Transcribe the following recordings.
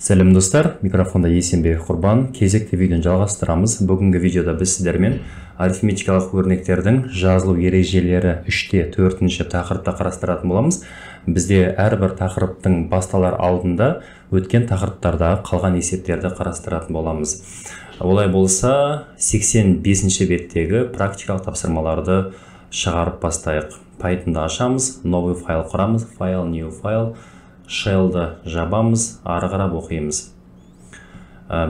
Сәлем достар, микрофонда Есенбек Құрбан. Кезекті видеоны жалғастырамыз. Бүгінгі видеода біз сіздермен арифметикалық өрнектердің жазылу ережелері 3-те 4-ші тақырыпта қарастыратын боламыз. Бізде әрбір тақырыптың басталар алдында өткен тақырыптардағы қалған есептерді қарастыратын боламыз. Олай болса, 85-ші беттегі практикалық тапсырмаларды шығарып бастайық. Python'да ашамыз, новый файл құрамыз, файл, new файл. Shell'ды жабамыз, ары қарап оқимыз.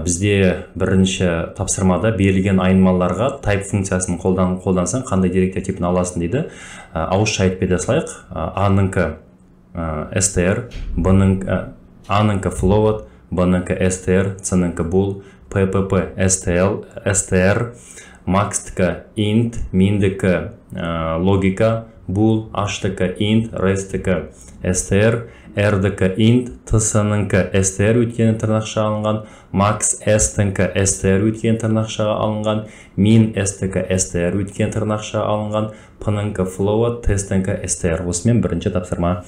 Бізде бірінші тапсырмада берілген айнымаларға type функциясын қолдансаң қандай деректер типін аласың дейді. Ауызша айтпай салайық. A-ныңкі str, A-ныңкі float, B-ныңкі str, C-ныңкі bool, PPP str, max-ті int, min-дікі логика, bool, h-дікі int, rest-дікі str, R-дікі int, T-ныңкі str өткен тырнақша алынған, max S-тіңкі str өткен тырнақша алынған, min S-дікі str өткен тырнақша алынған, P-ныңкі float, T-тіңкі str. Осымен бірінші тапсырма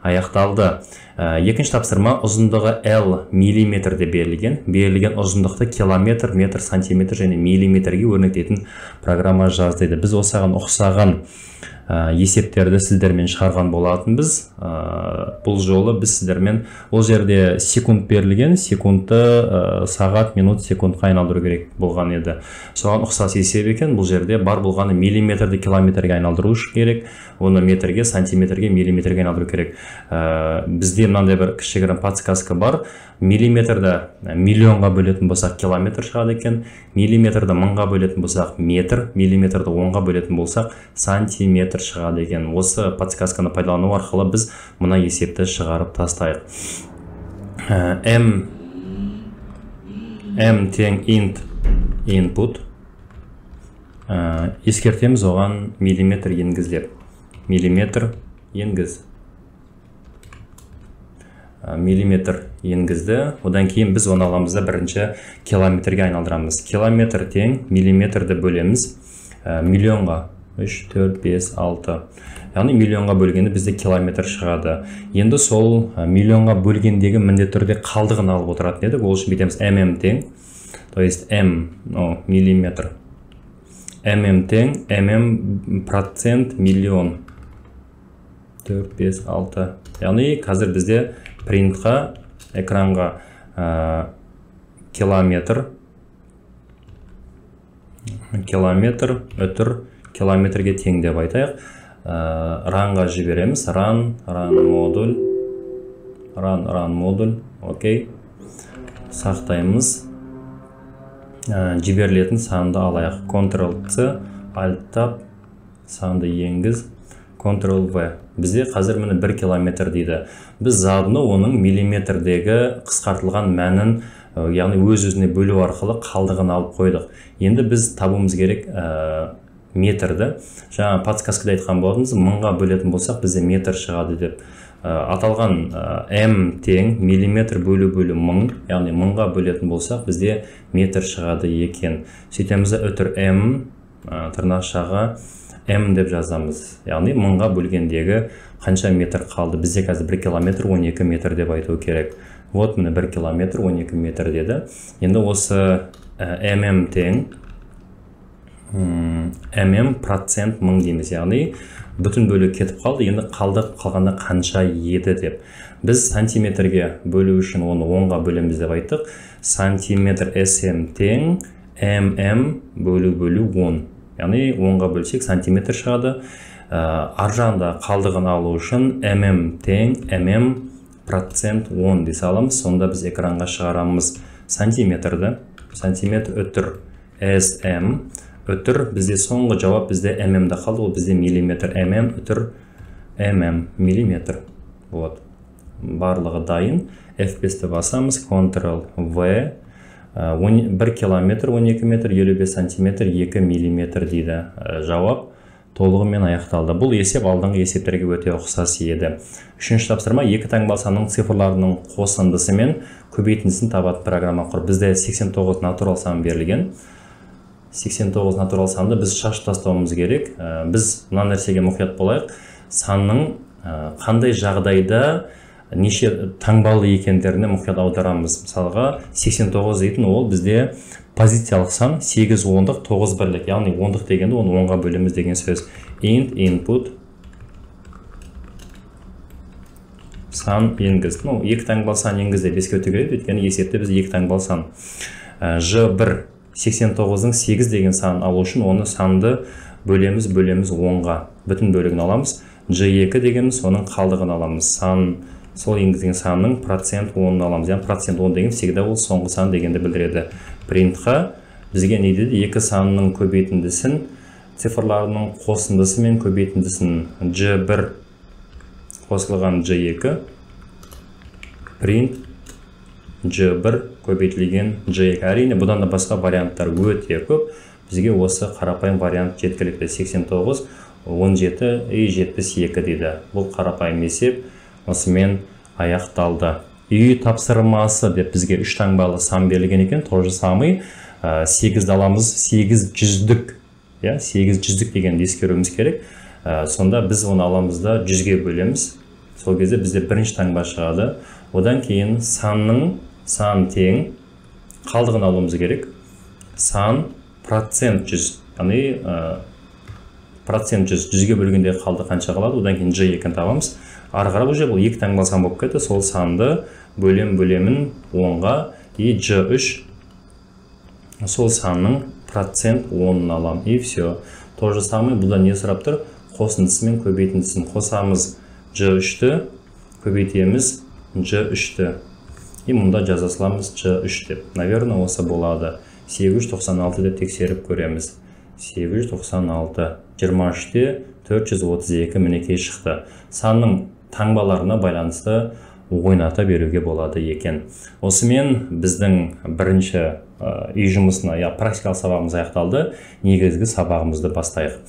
аяқталды. Екінші тапсырма ұзындығы L миллиметрде берілген ұзындықты километр, метр, сантиметр және миллиметрге өрнектейтін программа жаз дейді. Біз осыған ұқсаған есептерді сіздермен шығарған болатын біз. Бұл жолы біз сіздермен ол жерде секунд берілген, секундты сағат, минут, секундқа айналдыру керек болған еді. Соған ұқсас есеп екен. Бұл жерде бар болғаны миллиметрді километрге айналдыру керек, оны метрге, сантиметрге, миллиметрге айналдыру керек. Бізде мынандай бір кішігірім подсказка бар. Миллиметрді миллионға бөлетін болсақ километр шығады екен, миллиметрді мыңға бөлетін болсақ метр, миллиметрді онға бөлетін болсақ сантиметр шығады екен. Осы подсказканы пайдалану арқылы біз мына есепті шығарып тастайық. M тең int input. Ескертеміз оған миллиметр енгіз деп. Миллиметр енгіз. Миллиметр енгізді. Одан кейін біз оны аламызда бірінші километрге айналдырамыз. Километр тең миллиметрді бөлеміз миллионға. 3, 4, 5, 6. Яғни миллионға бөлгенде бізде километр шығады. Енді сол миллионға бөлгендегі міндетті түрде қалдығын алып отыратын едік. Ол үшін бүйтеміз тең. То есть миллиметр. тең процент миллион. 4, 5, 6. Яғни қазір бізде принтқа, экранға километр өтір километрге тең деп айтайық. Ранға жібереміз. Run модуль. Окей. Сақтаймыз. Жіберілетін санды алайық. Ctrl-C, Alt-Tab, санды енгіз. Ctrl-V. Бізде қазір міне 1 километр дейді. Біз задыны оның миллиметрдегі қысқартылған мәнін, яғни өз-өзіне бөлу арқылы қалдығын алып қойдық. Енді біз табуымыз керек метрді. Жаңа подсказкада айтқан болатынбыз, мыңға бөлетін болсақ, бізде метр шығады деп. Аталған M тең миллиметр бөлу мың, яғни мыңға бөлетін болсақ, бізде метр шығады екен. Сөйтеміз өтір M тырнақшаға M деп жазамыз. Яғни мыңға бөлгендегі қанша метр қалды? Бізде қазір 1 километр 12 метр деп айту керек. Вот міне 1 километр 12 метр деді. Енді осы тең процент мың дейміз. Яғни бүтін бөлу кетіп қалды. Енді қалғанда қанша еді деп. Біз сантиметрге бөлу үшін оны 10-ға бөлеміз деп айттық. Сантиметр SM тең бөлу 10. Яғни 10-ға бөлсек сантиметр шығады. Аржағында қалдығын алу үшін тең процент 10 дей саламыз. Сонда біз экранға шығарамыз сантиметрді. Сантиметр өтір SM өтір. Бізде соңғы жауап бізде ді қалды. Ол бізде миллиметр. Өтір миллиметр. Барлығы дайын. F5-ті басамыз. Ctrl-V. 1 километр 12 метр, 55 сантиметр, 2 миллиметр дейді. Жауап толығымен аяқталды. Бұл есеп алдыңғы есептерге өте ұқсас еді. Үшінші тапсырма, екі таңбалы санның цифрларының қосындысы мен көбейтіндісін табатын программа құр. Бізде 89 натурал сан берілген. 89 натурал санды біз шашып тастауымыз керек. Біз мына нәрсеге мұқият болайық. Санның қандай жағдайда неше таңбалы екендеріне мұқият аударамыз. Мысалға 89 дейтін ол бізде позициялық сан 8 ондық 9 бірлік, яғни ондық дегенде оны 10-ға бөлеміз деген сөз. Int input сан енгіз. Екі таңбалы сан енгізді 5-ке өту керек, өйткені есепте біз екі таңбалы сан. J1 89-ның 8 деген санын алу үшін оны санды бөлеміз 10-ға, бүтін бөлігін аламыз. J2 дегеніміз соның қалдығын аламыз. Сол енгізген санның процент 10-ын аламыз. Яғни процент 10 деген всегда ол соңғы сан дегенді білдіреді. Принтқа бізге не деді? Екі санның көбейтіндісін, цифрларының қосындысы мен көбейтіндісін J1 қосылған J2, print J1 көбейтілген J2. Әрине, бұдан да басқа варианттар өте көп. Бізге осы қарапайым вариант жеткілікті. 89, 17 и 72 дейді. Бұл қарапайым есеп осымен аяқталды. Үй тапсырмасы деп бізге 3 таңбалы сан берілген екен. То же самый 8 аламыз, 8 жүздік. 8 жүздік дегенді ескеруіміз керек. Сонда біз оны аламыз да 100-ге бөлеміз. Сол кезде бізде бірінші таңба шығады. Одан кейін сан тең қалдығын алуымыз керек. Сан процент 100. Яғни процент 100. 100-ге бөлгенде қалды қанша қалады. Одан кейін J2-ні табамыз. Ары қарап уже бұл екі таңбалы сан болып кетті. Сол санды бөлемін 10-ға. И J3 сол санның процент 10-ын алам. И все. То же самый бұлда не сұрап тұр? Қосындысы мен көбейтіндісін қосамыз. J3-ті көбейтеміз J3-ті. И мұнда жаза саламыз J3 деп. Наверное, осы болады. 896 деп тексеріп көреміз. 896. 23-те 432 мінекей шықты. Санның таңбаларына байланысты ойната беруге болады екен. Осымен біздің бірінші үй жұмысына, практикалық сабағымыз аяқталды. Негізгі сабағымызды бастайық.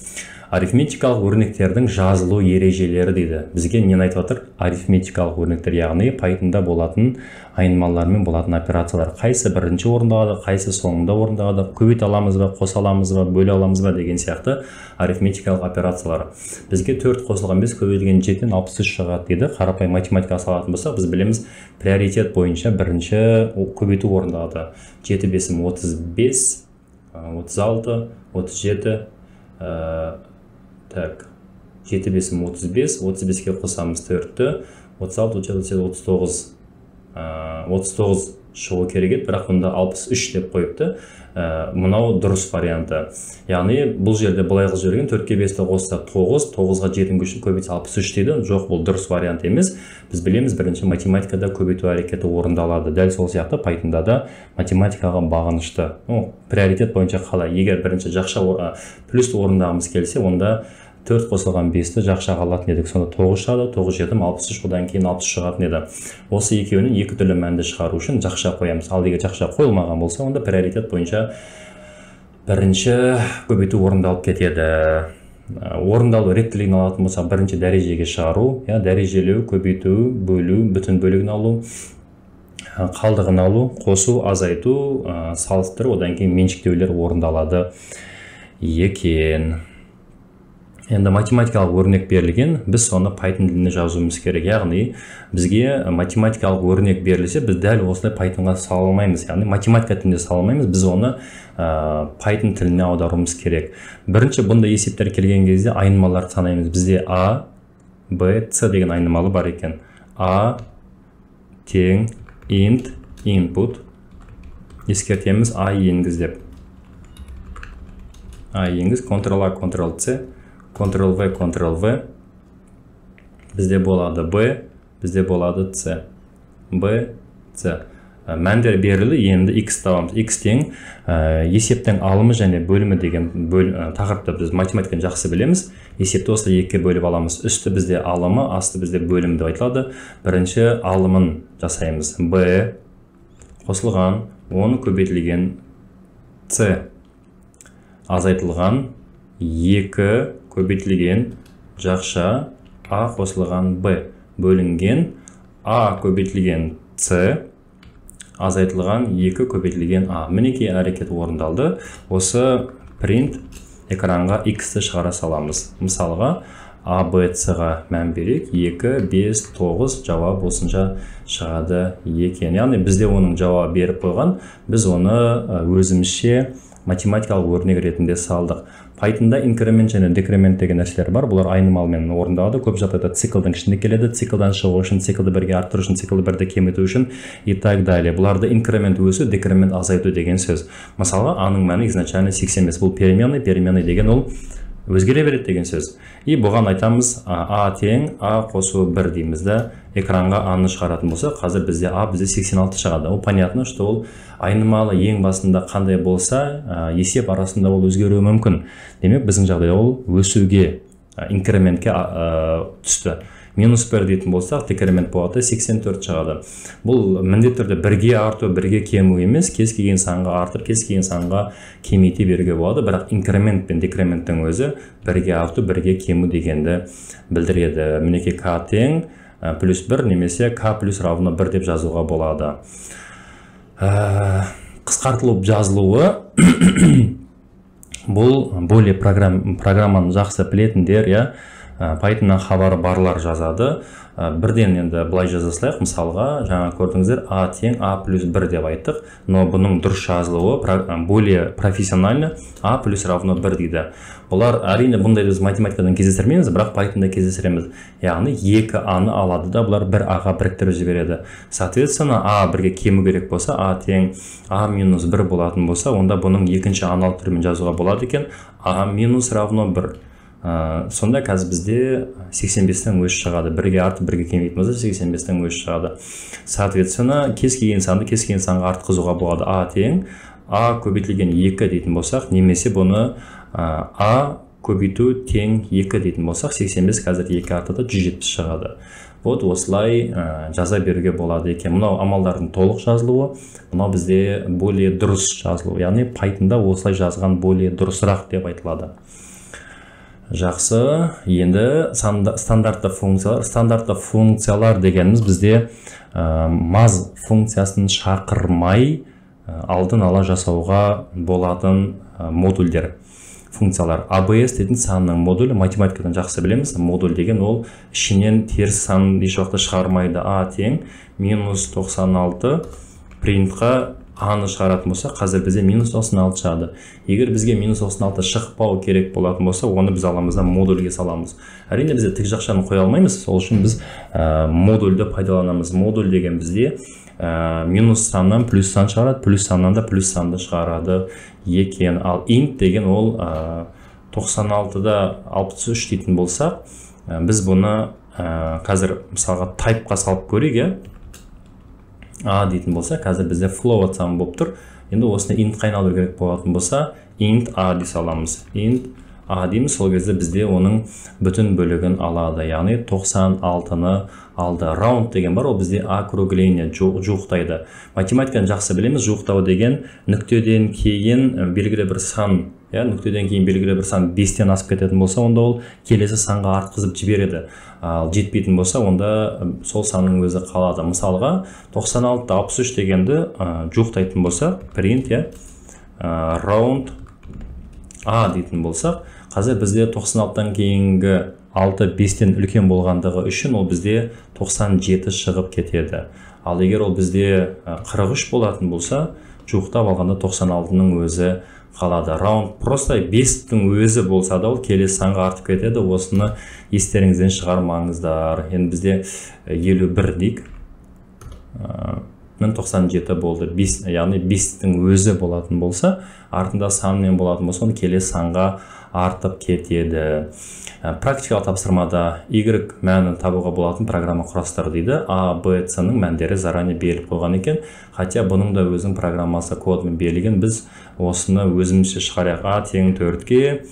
Арифметикалық өрнектердің жазылу ережелері дейді. Бізге нені айтып отыр? Арифметикалық өрнектер, яғни Pythonда болатын айнымалармен болатын операциялар. Қайсы бірінші орындалады, қайсы соңында орындалады, көбейте аламыз ба, қоса аламыз ба, бөле аламыз ба деген сияқты арифметикалық операциялар. Бізге 4 қосылған 5 көбейтілген 7-ден 63 шығады дейді. Қарапайым математикаға салатын болсақ, біз білеміз приоритет бойынша бірінші көбейту орындалады. 7 5 35, 36, 37, так, 7 5 35, 35-ке қосамыз 4-ті, 36, 39, 39 шығу керек еді, бірақ мұнда 63 деп қойыпты. Мынау дұрыс варианты. Яғни бұл жерде былай қылып жіберген 4-ке 5-ті қосса 9, 9-ға 7-дің көші көбейтсе 63 дейді. Жоқ, бұл дұрыс вариант емес. Біз білеміз, бірінші математикада көбейту әрекеті орындалады. Дәл сол сияқты Pythonда да математикаға бағынышты. Приоритет бойынша қалай? Егер бірінші жақша плюсті орындағымыз келсе, онда 4 қосылған 5-ті жақшаға алатын едік. Сонда 9 шығады, 9 7 63, одан кейін 60 шығатын еді. Осы екеуінің екі түрлі мәнді шығару үшін жақша қоямыз. Ал егер жақша қойылмаған болса, онда приоритет бойынша бірінші көбейту орындалып кетеді. Орындалу реттілігін алатын болса, бірінші дәрежеге шығару, дәрежелеу, көбейту, бөлу, бүтін бөлігін алу, қалдығын алу, қосу, азайту, салыстыру, одан кейін меншіктеулер орындалады екен. Енді математикалық өрнек берілген, біз соны Python тіліне жазуымыз керек. Яғни бізге математикалық өрнек берілсе, біз дәл осылай Pythonға сала алмаймыз. Яғни математика тілінде сала алмаймыз, біз оны Python тіліне аударуымыз керек. Бірінші бұнда есептер келген кезде айнымаларды санаймыз. Бізде A, B, C деген айнымалы бар екен. A тең int input. Ескертеміз A енгіз деп. A енгіз, Ctrl-A, Ctrl-C. Ctrl-V, Ctrl-V, бізде болады B, бізде болады C. B, C. Мәндер берілі, енді X табамыз. X тең есептің алымы және бөлімі деген тақырыпты біз математиканы жақсы білеміз. Есепті осы екіге бөліп аламыз. Үсті бізде алымы, асты бізде бөлімі деп айтылады. Бірінші алымын жасаймыз. B қосылған, оны көбейтілген C азайтылған, 2 көбейтілген жақша A қосылған B бөлінген A көбейтілген C азайтылған 2 көбейтілген A. Мінекей әрекет орындалды. Осы print экранға X-ті шығара саламыз. Мысалға А, Б, С-ға мән берейік. 2, 5, 9 жауап осынша шығады екен. Яғни бізде оның жауабы беріп қойған. Біз оны өзімізше математикалық өрнек ретінде салдық. Python'да инкремент және декремент деген нәрселер бар. Бұлар айнымалымен орындалады. Көп жағдайда циклдың ішінде келеді. Циклдан шығу үшін, циклды бірге арттыру үшін, циклды бірді кеміту үшін и так далее. Бұларды инкремент өсу, декремент азайту деген сөз. Мысалға, аның мәні изначально 85. Бұл переменный деген ол өзгере береді деген сөз. И бұған айтамыз А тең А қосу 1 дейміз да. Экранға А-ны шығаратын болса, қазір бізде А бізде 86 шығады. Ол понятно, что ол айнымалы ең басында қандай болса, есеп арасында ол өзгеруі мүмкін. Демек, біздің жағдайда ол өсуге, инкрементке түсті. Минус 1 дейтін болсақ, декремент болады 84 шығады. Бұл міндетті түрде бірге арту, бірге кему емес, кез келген санға артып, кез келген санға кемейте беруге болады. Бірақ инкремент пен декременттің өзі бірге арту, бірге кему дегенді білдіреді. Мінекей К тең плюс 1 немесе К плюс равно 1 деп жазуға болады. Қысқартылып жазылуы бұл более программаны жақсы білетіндер, Python'нан хабары барлар жазады. Бірден енді былай жаза салайық. Мысалға, жаңа көрдіңіздер, А тең А плюс 1 деп айттық. Но бұның дұрыс жазылуы более профессионально А плюс равно 1 дейді. Бұлар әрине бұндай біз математикадан кездестірмейміз, бірақ Python'да кездестіреміз. Яғни 2 А-ны алады да, бұлар 1 А-ға біріктіріп жібереді. Соответственно, А бірге кему керек болса, А тең А минус 1 болатын болса, онда бұның екінші аналық түрімен жазуға болады екен. А минус равно 1. Сонда қазір бізде 85-тен өш шығады. Бірге артып, бірге кемейтін болса 85-тен өш шығады. Соответственно, кез келген санға артқызуға болады. А тең А көбейтілген 2 дейтін болсақ, немесе бұны А көбейту тең 2 дейтін болсақ, 85 қазір 2 артыда 170 шығады. Вот осылай жаза беруге болады екен. Мынау амалдардың толық жазылуы, мынау бізде более дұрыс жазылуы. Яғни Python'да осылай жазған более дұрысырақ деп айтылады. Жақсы, енді стандартты функциялар дегеніміз бізде маз функциясын шақырмай алдын ала жасауға болатын модульдер. Функциялар. ABS дейтін санның модулі, математикадан жақсы білеміз. Модуль деген ол ішінен теріс санын еш уақытта шығармайды. А тең минус 96 принтқа А-ны шығаратын болса, қазір бізде минус 96 шығады. Егер бізге минус 96 шықпау керек болатын болса, оны біз аламыз да модульге саламыз. Әрине бізде тік жақшаны қоя алмаймыз, сол үшін біз модульді пайдаланамыз. Модуль деген бізде минус саннан плюс сан шығарады, плюс саннан да плюс санды шығарады екен. Ал int деген ол 96-да 63 дейтін болсақ, біз бұны қазір мысалға type-қа салып көрейік. А дейтін болса, қазір бізде float сан болып тұр. Енді осыны int қайналдыру керек болатын болса, int A дей саламыз. Int A дейміз, сол кезде бізде оның бүтін бөлігін алады. Яғни 96-ны алды. Round деген бар, ол бізде округление жуықтайды. Математиканы жақсы білеміз, жуықтау деген нүктеден кейін белгілі бір сан, нүктеден кейін белгілі бір сан 5-тен асып кететін болса, онда ол келесі санға артқызып жібереді. Ал жетпейтін болса, онда сол санның өзі қалады. Мысалға, 96-63 дегенді жуықтайтын болса, print, round A дейтін болсақ, қазір бізде 96-тан кейінгі 6 5-тен үлкен болғандығы үшін ол бізде 97 шығып кетеді. Ал егер ол бізде 43 болатын болса, жуықтап алғанда 96-ның өзі қалады. Round просто 5-тің өзі болса да ол келесі санға артып кетеді. Осыны естеріңізден шығармаңыздар. Енді бізде 51 дейік. 97 болды. Яғни 5-тің өзі болатын болса, артында санмен болатын болса, оны келесі санға артып кетеді. Практикалық тапсырмада Y мәнін табуға болатын программа құрастыры дейді. А, Б, С-ның мәндері заранее беріліп қойған екен. Хотя бұның да өзінің программасы кодымен берілген. Біз осыны өзімізше шығарайық. А тең 4-ге,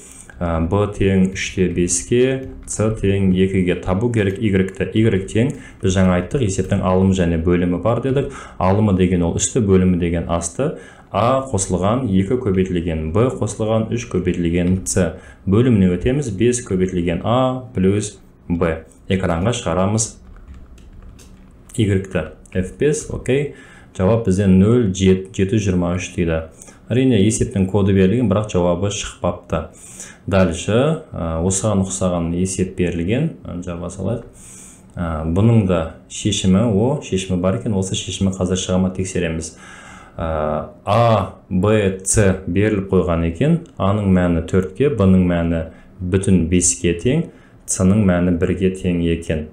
Б тең 3-те 5-ге, С тең 2-ге табу керек Y-ті. Y тең, біз жаңа айттық, есептің алымы және бөлімі бар дедік. Алымы деген ол үсті, бөлімі деген асты. А қосылған 2 көбейтілген Б қосылған 3 көбейтілген С. Бөліміне өтеміз 5 көбейтілген А плюс Б. Экранға шығарамыз Y-ті. F5, окей. Жауап бізде 0,723 дейді. Әрине есептің коды берілген, бірақ жауабы шықпапты. Дальше осыған ұқсаған есеп берілген, жаба салайық. Бұның да шешімі бар екен. Осы шешімі қазір шығама тексереміз. А, Б, С беріліп қойған екен. А-ның мәні 4-ке, Б-ның мәні бүтін 5-ке тең, С-ның мәні 1-ге тең екен.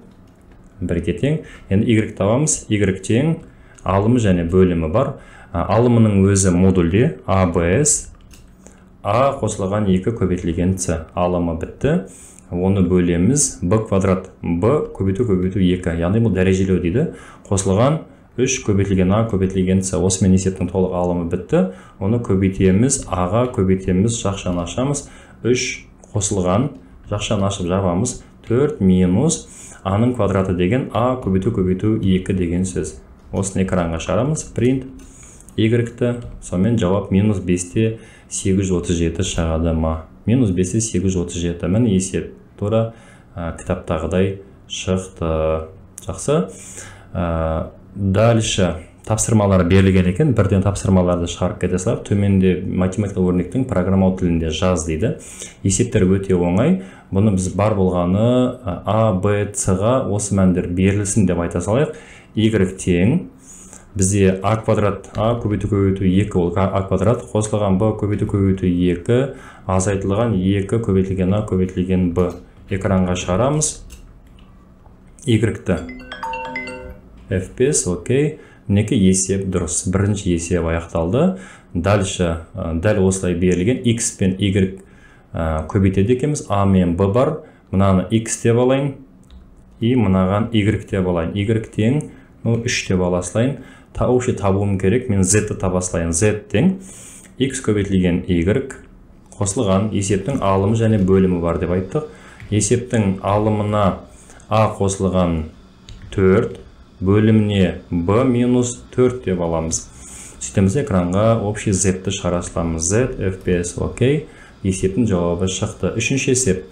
1-ге тең. Енді Y табамыз. Y тең алымы және бөлімі бар. Алымының өзі модульде ABS. А қосылған 2 көбейтілген С. Алымы бітті. Оны бөлеміз. Б квадрат. Б көбейту 2. Яғни бұл дәрежелеу дейді. Қосылған 3 көбейтілген А көбейтілген С. Осымен есептің толық алымы бітті. Оны көбейтеміз. Аға көбейтеміз. Жақшаны ашамыз. 3 қосылған. Жақшаны ашып жабамыз. 4 минус А-ның квадраты деген А көбейту 2 деген сөз. Осыны экранға шығарамыз. Print Y-ті. Сонымен жауап минус 5-те 837 шығады ма? Минус 5-те 837. Міне есеп тура кітаптағыдай шықты. Жақсы. Дальше тапсырмалар берілген екен. Бірден тапсырмаларды шығарып кете салып, төменде математикалық өрнектің программалау тілінде жаз дейді. Есептер өте оңай. Бұны біз бар болғаны А, Б, С-ға осы мәндер берілсін деп айта салайық. Y тең бізде А квадрат, А көбейту 2 ол А квадрат, қосылған Б көбейту 2, азайтылған 2 көбейтілген А көбейтілген Б. Экранға шығарамыз. Y-ті F5, окей. Мінекі есеп дұрыс. Бірінші есеп аяқталды. Дальше, дәл осылай берілген X пен Y көбейтеді екеміз. А мен Б бар. Мынаны X деп алайын. И мынаған Y деп алайын. Y тең 3 деп аласылайын. Табуым керек. Мен Z-ті табасылайын. Z тең X көбейтілген Y қосылған есептің алымы және бөлімі бар деп айттық. Есептің алымына А қосылған 4, бөліміне Б минус 4 деп аламыз. Сөйтеміз экранға общий Z-ті шығарасыламыз. Z, F5, окей. Есептің жауабы шықты. Үшінші есеп.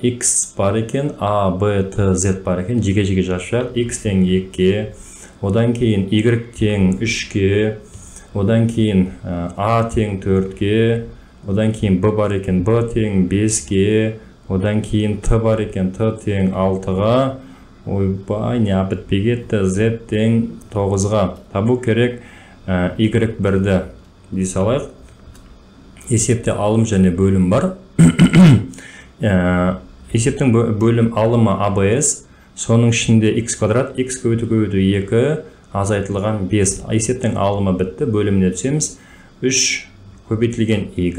X бар екен, A, B, T, Z бар екен. Жеге-жеге жазып, X тең 2-ке, одан кейін Y тең 3-ке, одан кейін A тең 4-ке, одан кейін B бар екен, B тең 5-ке, одан кейін T бар екен, T тең 6-ға, ойбай, не бітпей кетті, Z тең 9-ға. Табу керек Y1-ді дей салайық. Есепте алым және бөлім бар. Есептің бөлім алымы ABS, соның ішінде X квадрат, X көбейту 2, азайтылған 5. Есептің алымы бітті, бөліміне түсеміз. 3 көбейтілген Y,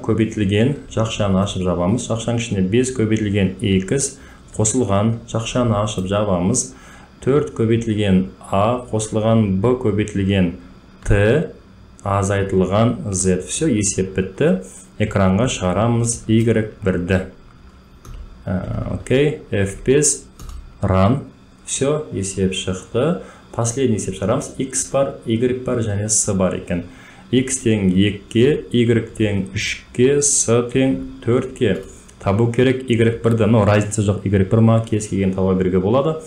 көбейтілген, жақшаны ашып жабамыз. Жақшаның ішінде 5 көбейтілген X, қосылған, жақшаны ашып жабамыз. 4 көбейтілген A, қосылған B көбейтілген T, азайтылған Z. Все, есеп бітті. Экранға шығарамыз Y1-ді. Окей, F5, Run. Все, есеп шықты. Последний есеп шығарамыз. X бар, Y бар және S бар екен. X тең 2-ке, Y тең 3-ке, S тең 4-ке. Табу керек Y1-ді. Но разница жоқ, Y1 ма, кез келген таба беруге болады.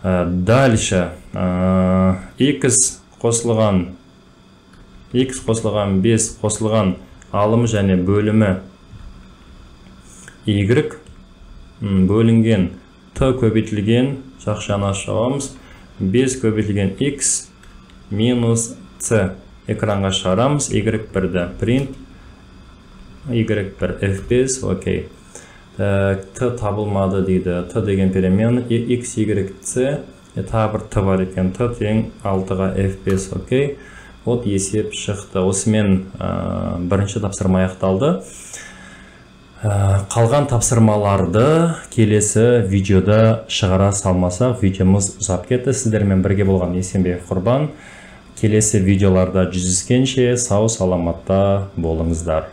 Дальше X қосылған 5 қосылған алымы және бөлімі Y бөлінген T көбейтілген, жақшаны ашамыз, 5 көбейтілген X минус C. Экранға шығарамыз Y1-ді. Print Y1 F5, окей. T табылмады дейді. T деген перемен X, Y, C. Тағы бір T бар екен. T тең 6-ға F5, окей. Вот есеп шықты. Осымен бірінші тапсырма аяқталды. Қалған тапсырмаларды келесі видеода шығара салмасақ, видеомыз ұзап кетті. Сіздермен бірге болған Есенбек Құрбан. Келесі видеоларда жүздескенше сау саламатта болыңыздар.